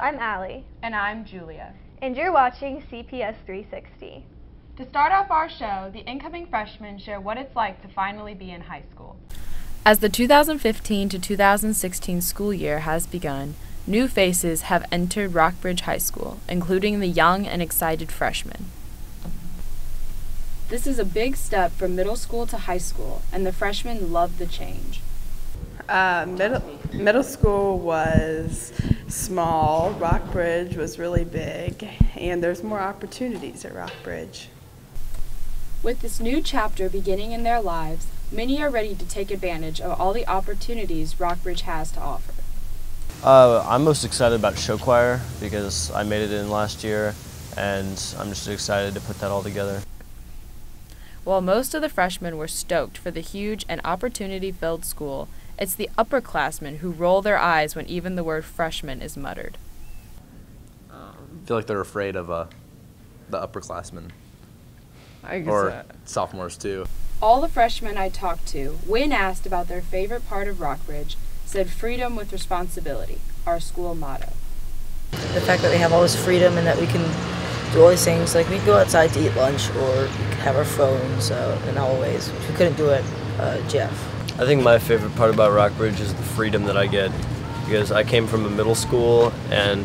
I'm Allie. And I'm Julia. And you're watching CPS360. To start off our show, the incoming freshmen share what it's like to finally be in high school. As the 2015 to 2016 school year has begun, new faces have entered Rockbridge High School, including the young and excited freshmen. This is a big step from middle school to high school, and the freshmen love the change. Middle school was small, Rockbridge was really big, and there's more opportunities at Rockbridge. With this new chapter beginning in their lives, many are ready to take advantage of all the opportunities Rockbridge has to offer. I'm most excited about show choir because I made it in last year, and I'm just excited to put that all together. While most of the freshmen were stoked for the huge and opportunity-filled school, it's the upperclassmen who roll their eyes when even the word freshman is muttered. I feel like they're afraid of the upperclassmen. Or sophomores too. All the freshmen I talked to, when asked about their favorite part of Rockbridge, said freedom with responsibility, our school motto. The fact that we have all this freedom and that we can do all these things, like we can go outside to eat lunch or we can have our phones in all ways, which we couldn't do at Jeff. I think my favorite part about Rockbridge is the freedom that I get because I came from a middle school and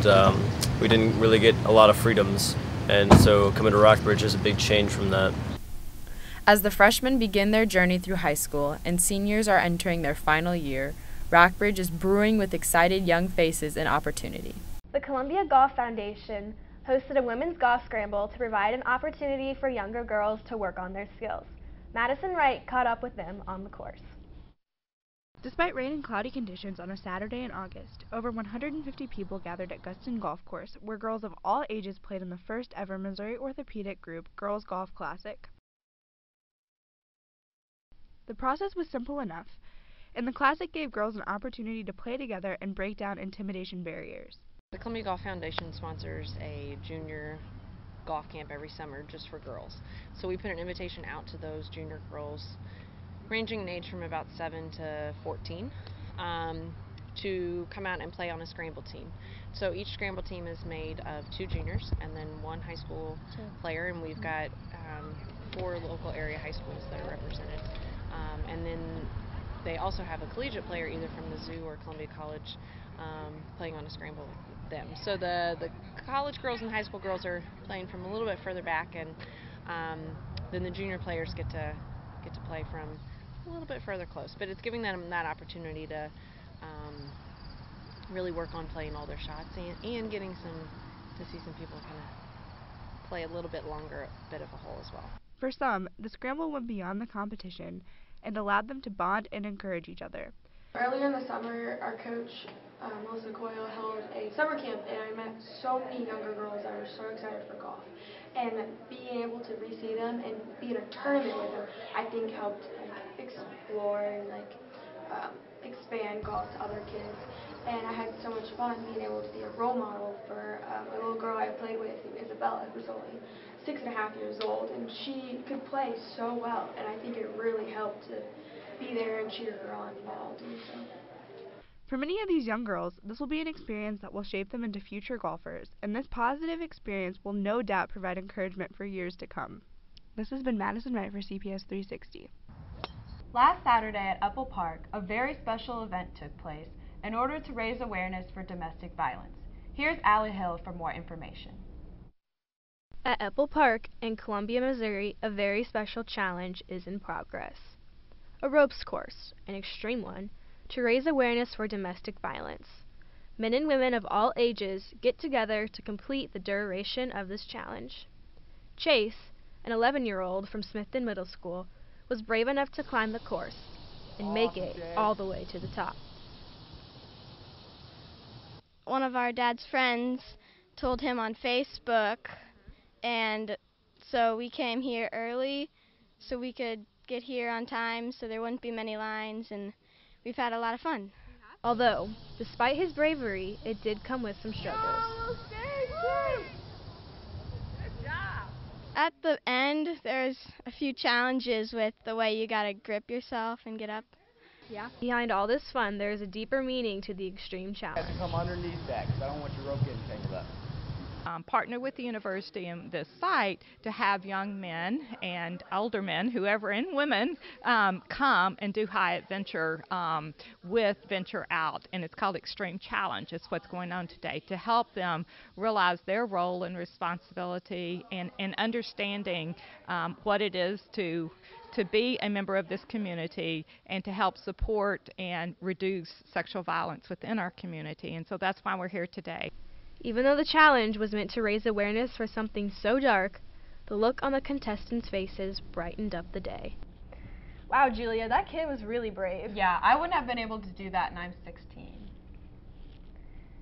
we didn't really get a lot of freedoms, and so coming to Rockbridge is a big change from that. As the freshmen begin their journey through high school and seniors are entering their final year, Rockbridge is brewing with excited young faces and opportunity. The Columbia Golf Foundation hosted a women's golf scramble to provide an opportunity for younger girls to work on their skills. Madison Wright caught up with them on the course. Despite rain and cloudy conditions on a Saturday in August, over 150 people gathered at Guston Golf Course, where girls of all ages played in the first ever Missouri Orthopedic Group Girls Golf Classic. The process was simple enough, and the Classic gave girls an opportunity to play together and break down intimidation barriers. The Columbia Golf Foundation sponsors a junior golf camp every summer just for girls. So we put an invitation out to those junior girls, ranging in age from about 7 to 14, to come out and play on a scramble team. So each scramble team is made of 2 juniors and then 1 high school player, and we've got 4 local area high schools that are represented. And then they also have a collegiate player either from the zoo or Columbia College playing on a scramble with them. So the college girls and high school girls are playing from a little bit further back, and then the junior players get to play from a little bit further close. But it's giving them that opportunity to really work on playing all their shots and getting to see some people kind of play a little bit longer bit of a hole as well. For some, the scramble went beyond the competition and allowed them to bond and encourage each other. Earlier in the summer, our coach, Melissa Coyle, held a summer camp, and I met so many younger girls that were so excited for golf. And being able to re-see them and be in a tournament with them, I think helped explore and expand golf to other kids. And I had so much fun being able to be a role model for a little girl I played with, Isabella, who's only 6.5 years old, and she could play so well, and I think it really helped to be there and cheer her on while doing so. For many of these young girls, this will be an experience that will shape them into future golfers, and this positive experience will no doubt provide encouragement for years to come. This has been Madison Wright for CPS 360. Last Saturday at Apple Park, a very special event took place in order to raise awareness for domestic violence. Here's Allie Hill for more information. At Apple Park in Columbia, Missouri, a very special challenge is in progress. A ropes course, an extreme one, to raise awareness for domestic violence. Men and women of all ages get together to complete the duration of this challenge. Chase, an 11-year-old from Smithton Middle School, was brave enough to climb the course and make it all the way to the top. One of our dad's friends told him on Facebook, and so we came here early so we could get here on time so there wouldn't be many lines, and we've had a lot of fun. Although, despite his bravery, it did come with some struggles. At the end, there's a few challenges with the way you gotta grip yourself and get up. Yeah. Behind all this fun, there is a deeper meaning to the extreme challenge. You have to come underneath that because I don't want your rope getting tangled up. Partner with the university and this site to have young men and older men, whoever, and women come and do high adventure with Venture Out, and it's called Extreme Challenge. It's what's going on today to help them realize their role and responsibility and understanding what it is to be a member of this community and to help support and reduce sexual violence within our community. And so that's why we're here today. Even though the challenge was meant to raise awareness for something so dark, the look on the contestants' faces brightened up the day. Wow, Julia, that kid was really brave. Yeah, I wouldn't have been able to do that, and I'm 16.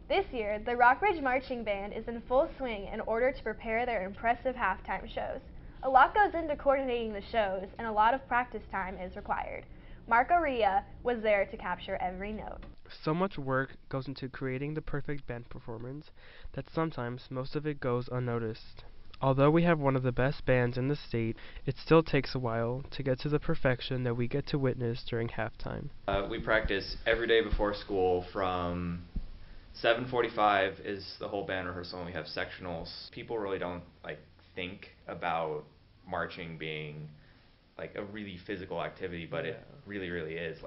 This year, the Rockbridge Marching Band is in full swing in order to prepare their impressive halftime shows. A lot goes into coordinating the shows, and a lot of practice time is required. Marco Ria was there to capture every note. So much work goes into creating the perfect band performance that sometimes most of it goes unnoticed. Although we have one of the best bands in the state, it still takes a while to get to the perfection that we get to witness during halftime. We practice every day before school from 7:45 is the whole band rehearsal, and we have sectionals. People really don't think about marching being a really physical activity, but it really is.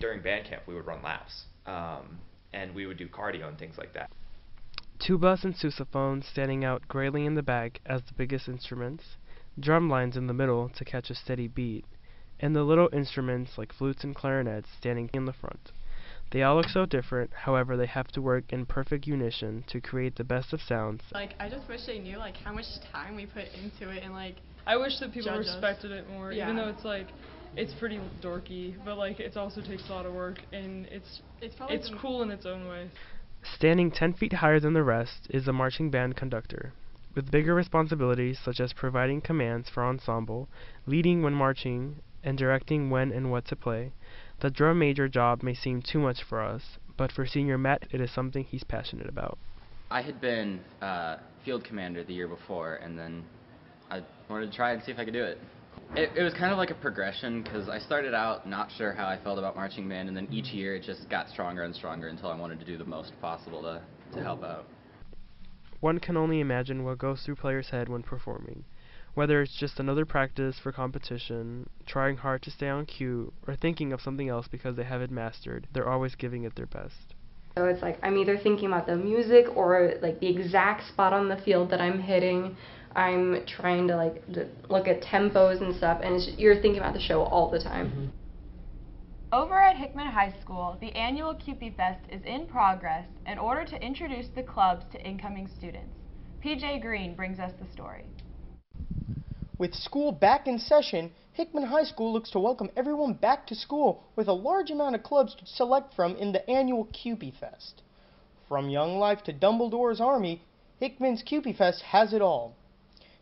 During band camp we would run laps, and we would do cardio and things like that. Tubas and sousaphones standing out grayly in the back as the biggest instruments, drum lines in the middle to catch a steady beat, and the little instruments like flutes and clarinets standing in the front. They all look so different, however they have to work in perfect unison to create the best of sounds. I just wish they knew how much time we put into it, and I wish that people respected it more, even though it's pretty dorky, but it also takes a lot of work, and it's cool in its own way. Standing 10 feet higher than the rest is a marching band conductor, with bigger responsibilities such as providing commands for ensemble, leading when marching, and directing when and what to play. The drum major job may seem too much for us, but for Senior Matt it is something he's passionate about. I had been field commander the year before, and then I wanted to try and see if I could do it. It was kind of like a progression, because I started out not sure how I felt about marching band, and then each year it just got stronger and stronger until I wanted to do the most possible to help out. One can only imagine what goes through players' head when performing, whether it's just another practice for competition, trying hard to stay on cue, or thinking of something else because they have it mastered. They're always giving it their best. So it's I'm either thinking about the music or the exact spot on the field that I'm hitting. I'm trying to look at tempos and stuff, and you're thinking about the show all the time. Mm-hmm. Over at Hickman High School, the annual Kewpie Fest is in progress in order to introduce the clubs to incoming students. PJ Green brings us the story. With school back in session, Hickman High School looks to welcome everyone back to school with a large amount of clubs to select from in the annual Kewpie Fest. From Young Life to Dumbledore's Army, Hickman's Kewpie Fest has it all.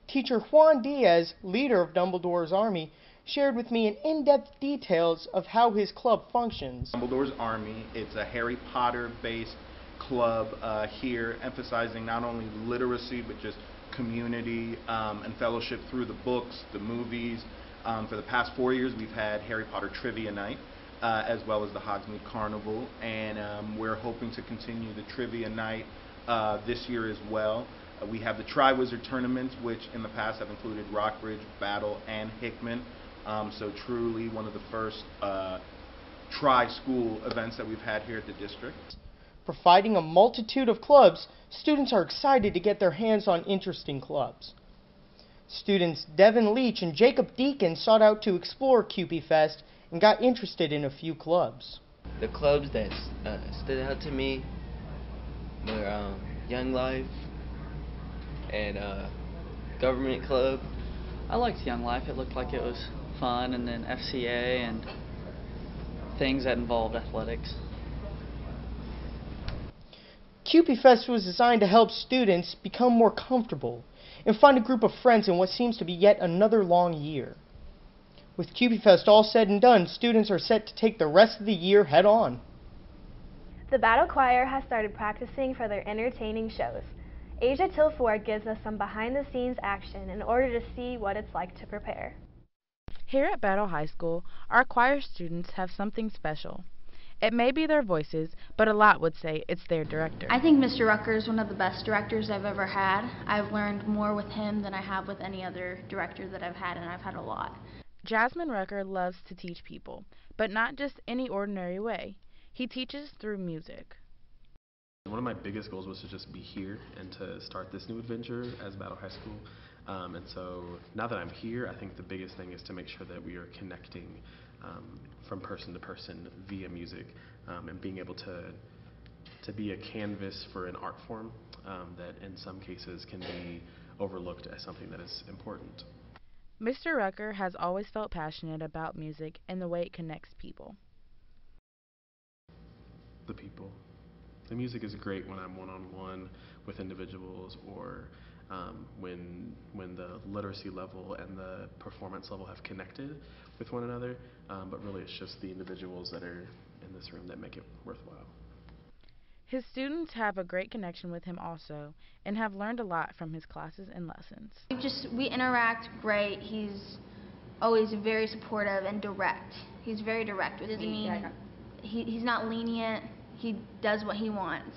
Teacher Juan Diaz, leader of Dumbledore's Army, shared with me in-depth details of how his club functions. Dumbledore's Army, it's a Harry Potter-based club here, emphasizing not only literacy but just community and fellowship through the books, the movies. For the past 4 years we've had Harry Potter Trivia Night as well as the Hogsmeade Carnival, and we're hoping to continue the Trivia Night this year as well. We have the Tri-Wizard tournaments, which in the past have included Rockbridge, Battle, and Hickman. So truly one of the first tri-school events that we've had here at the district. Providing a multitude of clubs, students are excited to get their hands on interesting clubs. Students Devin Leach and Jacob Deacon sought out to explore Kewpie Fest and got interested in a few clubs. The clubs that stood out to me were Young Life and Government Club. I liked Young Life. It looked like it was fun, and then FCA and things that involved athletics. Kewpie Fest was designed to help students become more comfortable and find a group of friends in what seems to be yet another long year. With Kewpie Fest all said and done, students are set to take the rest of the year head on. The Battle Choir has started practicing for their entertaining shows. Asia Tilford gives us some behind-the-scenes action in order to see what it's like to prepare. Here at Battle High School, our choir students have something special. It may be their voices, but a lot would say it's their director. I think Mr. Rucker is one of the best directors I've ever had. I've learned more with him than I have with any other director that I've had, and I've had a lot. Jasmine Rucker loves to teach people, but not just any ordinary way. He teaches through music. One of my biggest goals was to just be here and to start this new adventure as Battle High School. And so now that I'm here, I think the biggest thing is to make sure that we are connecting from person to person via music, and being able to be a canvas for an art form that in some cases can be overlooked as something that is important. Mr. Rucker has always felt passionate about music and the way it connects people. The people. The music is great when I'm one-on-one with individuals, or when the literacy level and the performance level have connected with one another, but really it's just the individuals that are in this room that make it worthwhile. His students have a great connection with him also, and have learned a lot from his classes and lessons. We interact great. He's always very supportive and direct. He's very direct with me. He's not lenient. He does what he wants,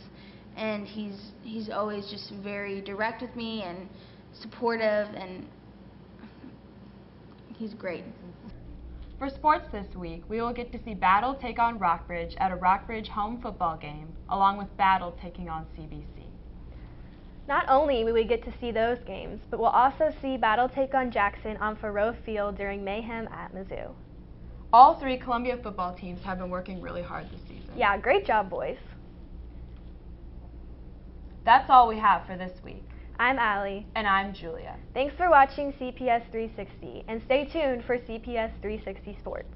and he's always just very direct with me and supportive, and he's great. For sports this week, we will get to see Battle take on Rockbridge at a Rockbridge home football game, along with Battle taking on CBC. Not only will we get to see those games, but we'll also see Battle take on Jackson on Faroe Field during Mayhem at Mizzou. All three Columbia football teams have been working really hard this season. Yeah, great job, boys. That's all we have for this week. I'm Allie. And I'm Julia. Thanks for watching CPS360, and stay tuned for CPS360 Sports.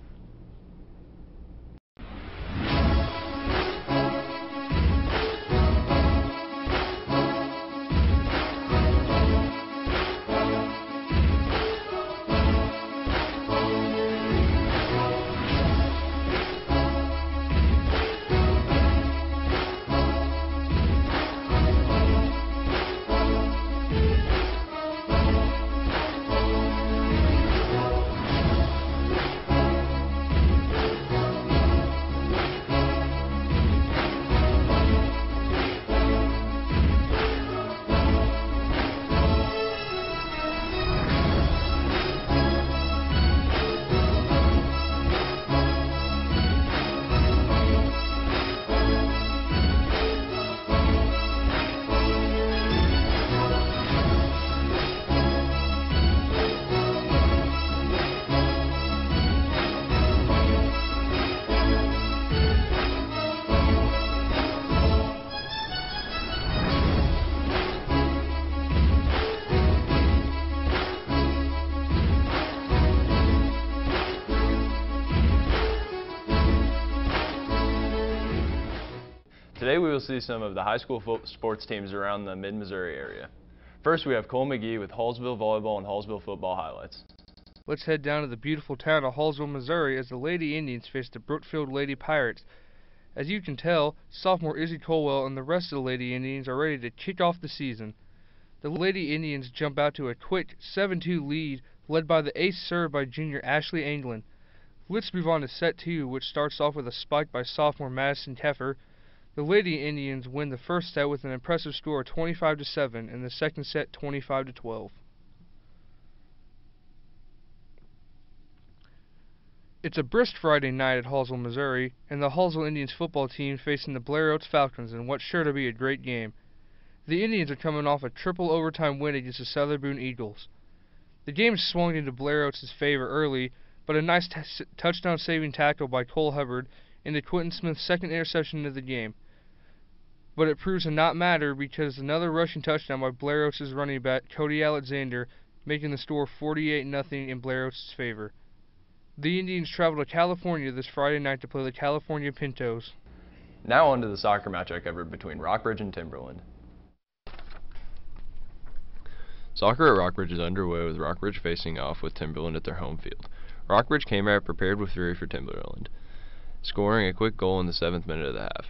Today we will see some of the high school sports teams around the mid-Missouri area. First we have Cole McGee with Hallsville volleyball and Hallsville football highlights. Let's head down to the beautiful town of Hallsville, Missouri as the Lady Indians face the Brookfield Lady Pirates. As you can tell, sophomore Izzy Colwell and the rest of the Lady Indians are ready to kick off the season. The Lady Indians jump out to a quick 7-2 lead led by the ace serve by junior Ashley Anglin. Let's move on to set 2, which starts off with a spike by sophomore Madison Teffer. The Lady Indians win the first set with an impressive score of 25-7 and the second set 25-12. It's a brisk Friday night at Hallsville, Missouri, and the Hallsville Indians football team facing the Blair Oaks Falcons in what's sure to be a great game. The Indians are coming off a triple overtime win against the Southern Eagles. The game swung into Blair Oaks' favor early, but a nice touchdown-saving tackle by Cole Hubbard into Quentin Smith's second interception of the game. But it proves to not matter because another rushing touchdown by Blair Oaks' running back Cody Alexander, making the score 48-0 in Blair Oaks' favor. The Indians travel to California this Friday night to play the California Pintos. Now on to the soccer match I covered between Rockbridge and Timberland. Soccer at Rockbridge is underway with Rockbridge facing off with Timberland at their home field. Rockbridge came out prepared with fury for Timberland, scoring a quick goal in the 7th minute of the half.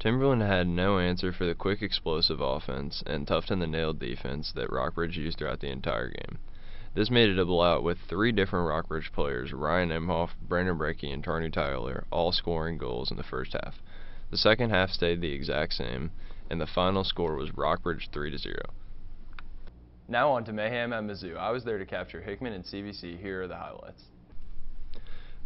Timberland had no answer for the quick explosive offense and tough and the nailed defense that Rockbridge used throughout the entire game. This made it a blowout with 3 different Rockridge players, Ryan Emhoff, Brandon Brecky, and Tarney Tyler, all scoring goals in the first half. The second half stayed the exact same, and the final score was Rockridge 3-0. Now on to Mayhem at Mizzou. I was there to capture Hickman and CBC. Here are the highlights.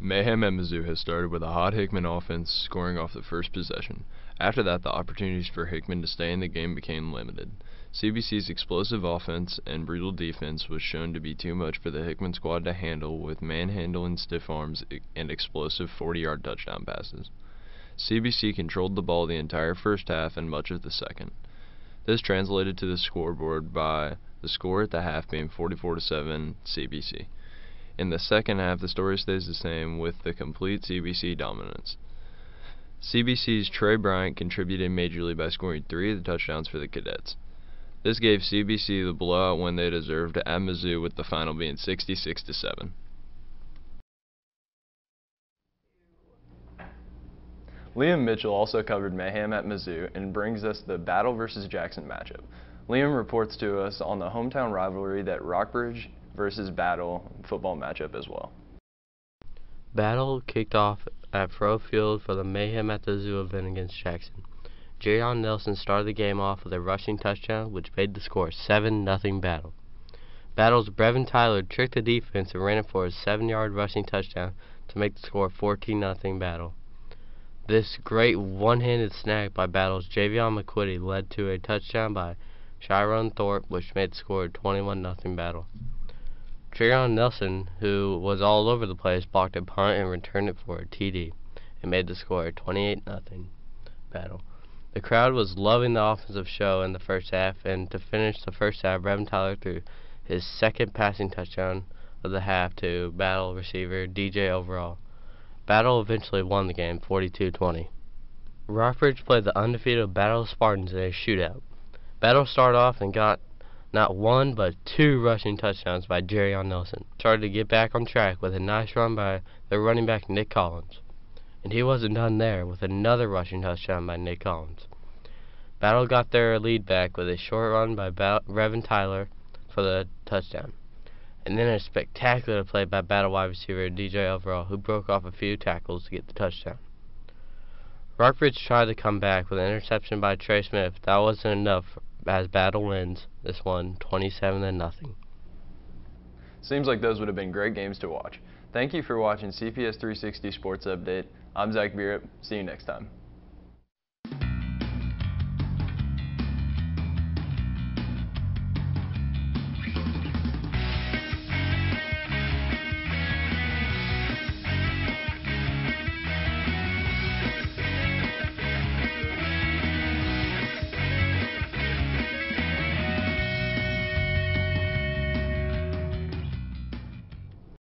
Mayhem at Mizzou has started with a hot Hickman offense, scoring off the first possession. After that, the opportunities for Hickman to stay in the game became limited. CBC's explosive offense and brutal defense was shown to be too much for the Hickman squad to handle, with manhandling, stiff arms, and explosive 40-yard touchdown passes. CBC controlled the ball the entire first half and much of the second. This translated to the scoreboard by the score at the half being 44-7 CBC. In the second half, the story stays the same with the complete CBC dominance. CBC's Trey Bryant contributed majorly by scoring 3 of the touchdowns for the Cadets. This gave CBC the blowout win they deserved at Mizzou, with the final being 66-7. Liam Mitchell also covered Mayhem at Mizzou and brings us the Battle versus Jackson matchup. Liam reports to us on the hometown rivalry that Rockridge versus Battle football matchup as well. Battle kicked off at Pro Field for the Mayhem at the Zoo event against Jackson. Jayon Nelson started the game off with a rushing touchdown, which made the score 7-0 Battle. Battle's Brevin Tyler tricked the defense and ran it for a 7-yard rushing touchdown to make the score 14-0 Battle. This great one-handed snag by Battle's Javion McQuitty led to a touchdown by Chiron Thorpe, which made the score 21-0 Battle. Jayon Nelson, who was all over the place, blocked a punt and returned it for a TD and made the score 28-0 Battle. The crowd was loving the offensive show in the first half, and to finish the first half, Brevin Tyler threw his second passing touchdown of the half to Battle receiver DJ Overall. Battle eventually won the game 42-20. Rockridge played the undefeated Battle Spartans in a shootout. Battle started off and got not 1 but 2 rushing touchdowns by Jayon Nelson. Started to get back on track with a nice run by their running back Nick Collins. And he wasn't done there with another rushing touchdown by Nick Collins. Battle got their lead back with a short run by Brevin Tyler for the touchdown. And then a spectacular play by Battle wide receiver DJ Overall, who broke off a few tackles to get the touchdown. Rockridge tried to come back with an interception by Trey Smith. That wasn't enough as Battle wins this one 27-0. Seems like those would have been great games to watch. Thank you for watching CPS360 Sports Update. I'm Zach Beerup. See you next time.